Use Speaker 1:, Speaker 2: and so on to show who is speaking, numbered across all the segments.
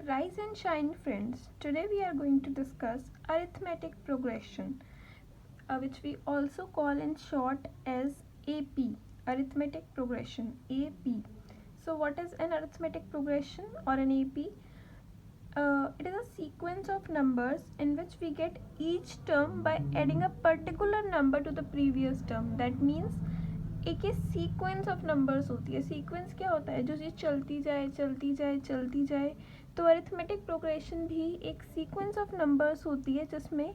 Speaker 1: Rise and shine, friends. Today we are going to discuss arithmetic progression, which we also call in short as AP. Arithmetic progression, AP. So, what is an arithmetic progression or an AP? It is a sequence of numbers in which we get each term by adding a particular number to the previous term. That means एक ये sequence of numbers होती है. Sequence क्या होता है? जो चीज़ चलती जाए चलती जाए चलती जाए. तो अरिथमेटिक प्रोग्रेशन भी एक सीक्वेंस ऑफ नंबर्स होती है जिसमें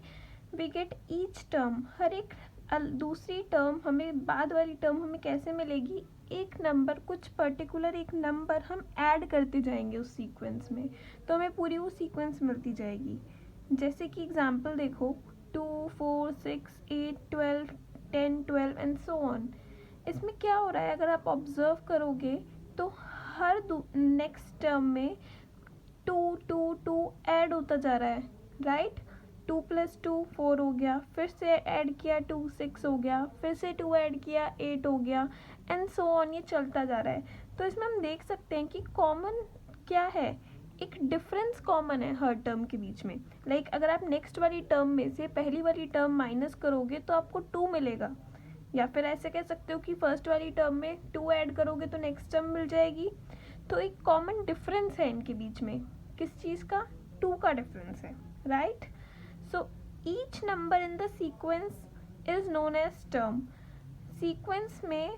Speaker 1: वी गेट ईच टर्म. हर एक दूसरी टर्म हमें, बाद वाली टर्म हमें कैसे मिलेगी? एक नंबर, कुछ पर्टिकुलर एक नंबर हम ऐड करते जाएंगे उस सीक्वेंस में, तो हमें पूरी वो सीक्वेंस मिलती जाएगी. जैसे कि एग्जांपल देखो, 2, 4, 6, 8, 12, 10, 12 एंड सो ऑन. इसमें क्या हो रहा है, अगर आप ऑब्जर्व करोगे तो हर नेक्स्ट टर्म में 2 2 2 ऐड होता जा रहा है, राइट. 2 + 2 4 हो गया, फिर से ऐड किया 2 6 हो गया, फिर से 2 ऐड किया 8 हो गया एंड सो ऑन. ये चलता जा रहा है. तो इसमें हम देख सकते हैं कि कॉमन क्या है, एक डिफरेंस कॉमन है हर टर्म के बीच में. लाइक अगर आप नेक्स्ट वाली टर्म में से पहली वाली टर्म माइनस करोगे तो आपको 2 मिलेगा, या फिर ऐसे कह सकते हो कि फर्स्ट वाली टर्म में 2 ऐड करोगे तो नेक्स्ट टर्म मिल जाएगी. तो एक कॉमन डिफरेंस है इनके बीच में. किस चीज़ का? 2 का डिफरेंस है, right. So each number in the sequence is known as term. Sequence में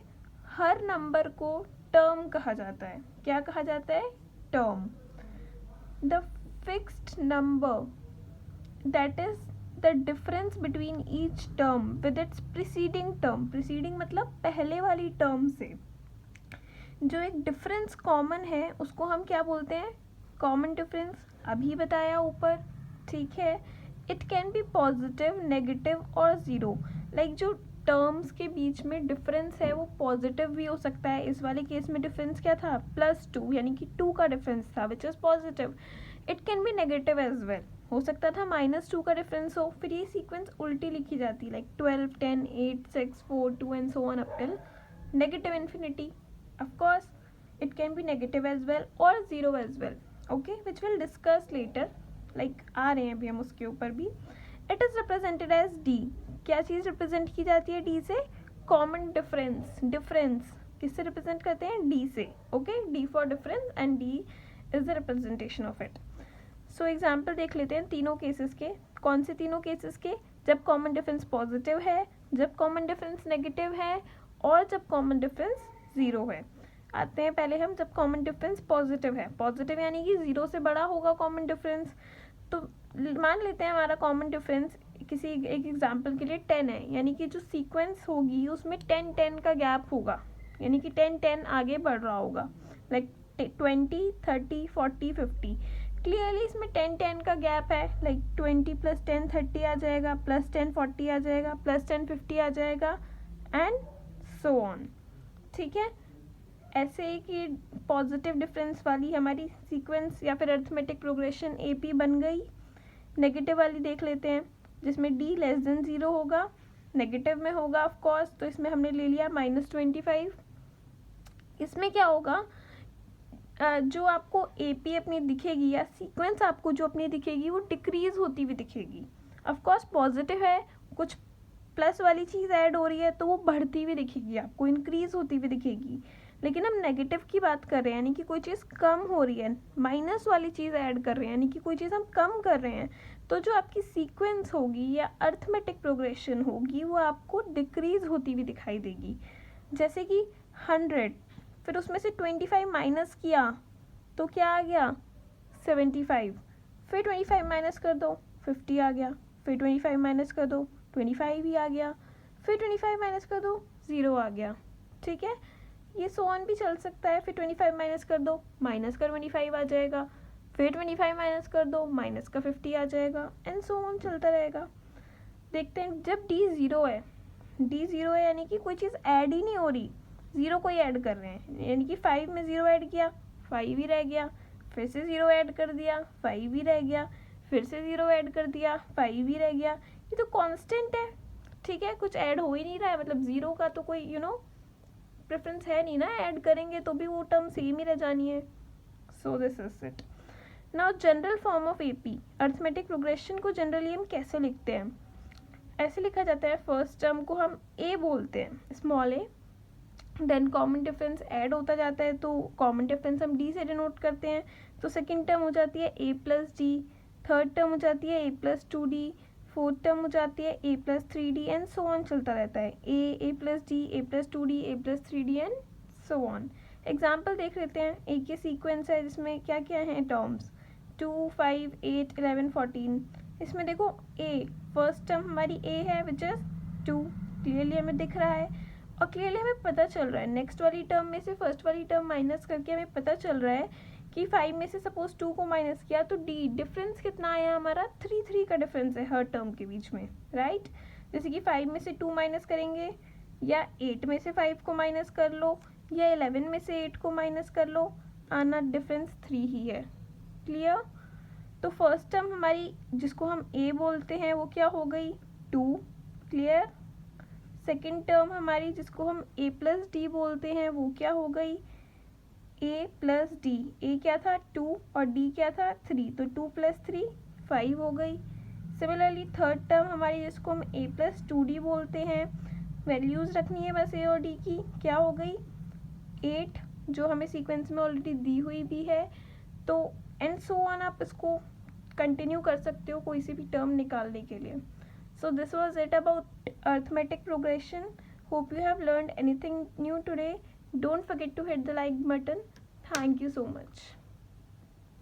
Speaker 1: हर नंबर को टर्म कहा जाता है. क्या कहा जाता है? Term. The fixed number that is the difference between each term with its preceding term. Preceding मतलब पहले वाली टर्म से जो एक डिफरेंस कॉमन है उसको हम क्या बोलते हैं? Common difference. अभी बताया ऊपर, ठीक है. It can B positive, negative और ज़ीरो. लाइक जो टर्म्स के बीच में डिफरेंस है वो पॉजिटिव भी हो सकता है. इस वाले केस में डिफरेंस क्या था? +2, यानी कि 2 का डिफरेंस था, which is positive. It can be negative as well. हो सकता था -2 का डिफरेंस हो. फिर ये सीक्वेंस उल्टी लिखी जाती है, like 12, 10, 8, 6, 4, 2 and so on up till negative infinity. Of course it can be negative as well or zero as well, okay, which we'll discuss later. like आ रहे हैं अभी हम उसके ऊपर भी. it is represented as D. क्या चीज़ represent की जाती है D से? Common difference. डिफरेंस किससे रिप्रेजेंट करते हैं? D से, okay. D for difference and D is the representation of it. So example देख लेते हैं तीनों केसेस के. कौन से तीनों केसेस के? जब कॉमन डिफरेंस पॉजिटिव है, जब कॉमन डिफरेंस नेगेटिव है और जब कॉमन डिफरेंस ज़ीरो है. आते हैं पहले हम जब कॉमन डिफरेंस पॉजिटिव है. पॉजिटिव यानी कि ज़ीरो से बड़ा होगा कॉमन डिफरेंस. तो मान लेते हैं हमारा कॉमन डिफरेंस किसी एक एग्जांपल के लिए 10 है, यानी कि जो सीक्वेंस होगी उसमें 10 10 का गैप होगा, यानी कि 10 10 आगे बढ़ रहा होगा. लाइक 20, 30, 40, 50. क्लियरली इसमें 10 10 का गैप है. लाइक 20 + 10 30 आ जाएगा, +10 40 आ जाएगा, +10 50 आ जाएगा एंड सो ऑन. ठीक है. ऐसे ही कि पॉजिटिव डिफरेंस वाली हमारी सीक्वेंस या फिर अरिथमेटिक प्रोग्रेशन AP बन गई. नेगेटिव वाली देख लेते हैं जिसमें D <0 होगा, नेगेटिव में होगा ऑफ कोर्स. तो इसमें हमने ले लिया -25. इसमें क्या होगा, जो आपको AP अपनी दिखेगी या सीक्वेंस आपको जो अपनी दिखेगी वो डिक्रीज होती हुई दिखेगी. ऑफ कोर्स पॉजिटिव है, कुछ प्लस वाली चीज़ ऐड हो रही है तो वो बढ़ती हुई दिखेगी आपको, इंक्रीज होती हुई दिखेगी. लेकिन हम नेगेटिव की बात कर रहे हैं, यानी कि कोई चीज़ कम हो रही है, माइनस वाली चीज़ ऐड कर रहे हैं, यानी कि कोई चीज़ हम कम कर रहे हैं. तो जो आपकी सीक्वेंस होगी या अरिथमेटिक प्रोग्रेशन होगी वो आपको डिक्रीज होती हुई दिखाई देगी. जैसे कि 100, फिर उसमें से 25 माइनस किया तो क्या आ गया? 75. फिर 25 माइनस कर दो, 50 आ गया. फिर 25 माइनस कर दो, 25 ही आ गया. फिर 25 माइनस कर दो, 0 आ गया. ठीक है. ये सो ऑन भी चल सकता है. फिर 25 माइनस कर दो, माइनस का 25 आ जाएगा. फिर 25 माइनस कर दो, माइनस का 50 आ जाएगा एंड सो ऑन चलता रहेगा. देखते हैं जब D 0 है, D 0 है यानी कि कोई चीज़ ऐड ही नहीं हो रही, ज़ीरो को ही ऐड कर रहे हैं. यानी कि 5 में 0 ऐड किया, 5 ही रह गया. फिर से 0 ऐड कर दिया, 5 ही रह गया. फिर से 0 ऐड कर दिया, 5 ही रह गया. ये तो कांस्टेंट है. ठीक है, कुछ ऐड हो ही नहीं रहा है, मतलब 0 का तो कोई प्रेफरेंस है नहीं ना. ऐड करेंगे तो भी वो टर्म सेम ही रह जानी है. So this is it. Now general form of AP, arithmetic progression को जनरली हम कैसे लिखते हैं? ऐसे लिखा जाता है, फर्स्ट टर्म को हम ए बोलते हैं, small a, then common difference add होता जाता है तो कॉमन डिफरेंस हम डी से डिनोट करते हैं, तो सेकेंड टर्म हो जाती है a plus d, third term हो जाती है a plus two d, fourth term हो जाती है a plus three d, and so on चलता रहता है, a plus d, a plus two d, a plus three d, and so on. Example देख लेते हैं, एक ये सीक्वेंस है जिसमें क्या क्या है टर्म्स, 2, 5, 8, 11, 14। इसमें देखो ए, फर्स्ट टर्म हमारी ए है विच इज़ 2, क्लियरली हमें दिख रहा है, और क्लियरली हमें पता चल रहा है नेक्स्ट वाली टर्म में से फर्स्ट वाली टर्म माइनस करके हमें पता चल रहा है कि 5 में से सपोज 2 को माइनस किया तो डी डिफरेंस कितना आया हमारा, 3 का डिफरेंस है हर टर्म के बीच में, राइट। जैसे कि 5 में से 2 माइनस करेंगे, या 8 में से 5 को माइनस कर लो, या 11 में से 8 को माइनस कर लो, आना डिफरेंस 3 ही है, क्लियर। तो फर्स्ट टर्म हमारी जिसको हम ए बोलते हैं वो क्या हो गई, 2, क्लियर। सेकेंड टर्म हमारी जिसको हम ए प्लस डी बोलते हैं वो क्या हो गई, ए प्लस डी, ए क्या था 2 और डी क्या था 3, तो 2 + 3 5 हो गई। सिमिलरली थर्ड टर्म हमारी जिसको हम ए प्लस टू डी बोलते हैं, वैल्यूज़ रखनी है बस ए और डी की, क्या हो गई 8, जो हमें सीक्वेंस में ऑलरेडी दी हुई भी है, तो एंड सो ऑन आप इसको कंटिन्यू कर सकते हो कोई सी भी टर्म निकालने के लिए। So this was it about arithmetic progression. Hope you have learned anything new today. Don't forget to hit the like button. Thank you so much.